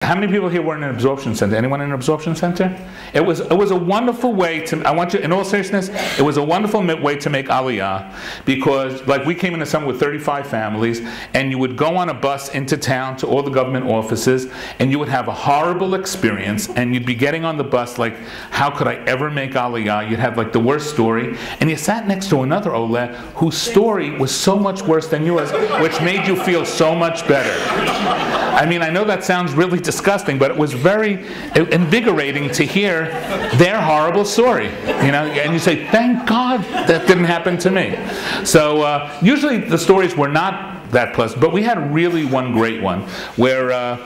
How many people here were in an absorption center? Anyone in an absorption center? It was a wonderful way to, I want you, in all seriousness, it was a wonderful way to make Aliyah, because like we came in the summer with 35 families, and you would go on a bus into town to all the government offices, and you would have a horrible experience, and you'd be getting on the bus like, how could I ever make Aliyah? You'd have like the worst story, and you sat next to another Oleh whose story was so much worse than yours, which made you feel so much better. I mean, I know that sounds really disgusting, but it was very invigorating to hear their horrible story, you know, and you say, thank God that didn't happen to me. So usually the stories were not that pleasant, but we had really one great one where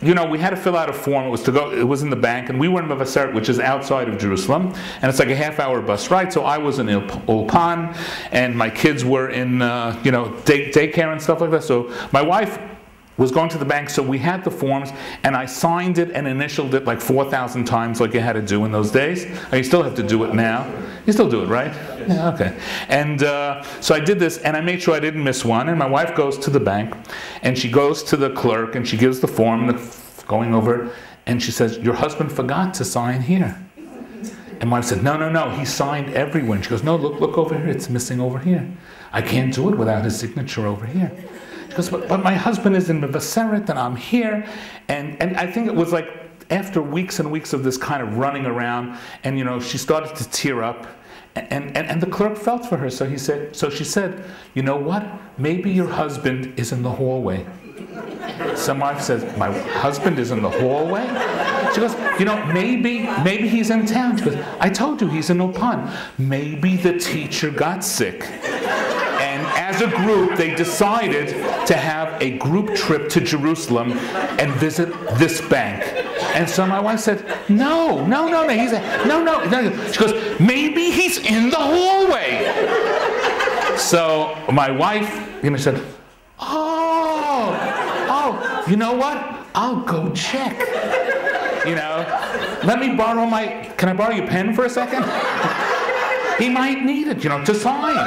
you know, we had to fill out a form. It was in the bank, and we were in Mevaseret, which is outside of Jerusalem, and it's like a half-hour bus ride. So I was in Ulpan, and my kids were in you know, daycare and stuff like that. So my wife was going to the bank, so we had the forms, and I signed it and initialed it like 4,000 times, like you had to do in those days. You still have to do it now. You still do it, right? Yeah, okay. And so I did this, and I made sure I didn't miss one. And my wife goes to the bank, and she goes to the clerk, and she gives the form, going over it, and she says, "Your husband forgot to sign here." And my wife said, no, he signed everywhere. She goes, "No, look over here, it's missing over here. I can't do it without his signature over here." She goes, but my husband is in Mevaseret, and I'm here. And I think it was like after weeks and weeks of this kind of running around, and you know, she started to tear up, and the clerk felt for her. So she said, "You know what? Maybe your husband is in the hallway." So my wife says, "My husband is in the hallway?" She goes, "You know, maybe he's in town." She goes, "I told you he's in Ulpan. Maybe the teacher got sick." And as a group, they decided to have a group trip to Jerusalem and visit this bank. And so my wife said, no. She goes, "Maybe he's in the hallway." So my wife, you know, said, oh, you know what? I'll go check. You know, can I borrow your pen for a second? He might need it, you know, to sign.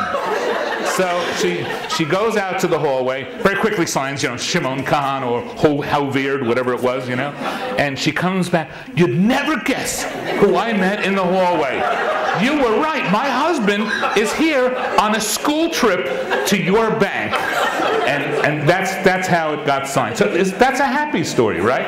So she goes out to the hallway, very quickly signs, you know, Shimon Khan or Halverd, whatever it was, you know, and she comes back. "You'd never guess who I met in the hallway. You were right. My husband is here on a school trip to your bank." And that's how it got signed. So that's a happy story, right?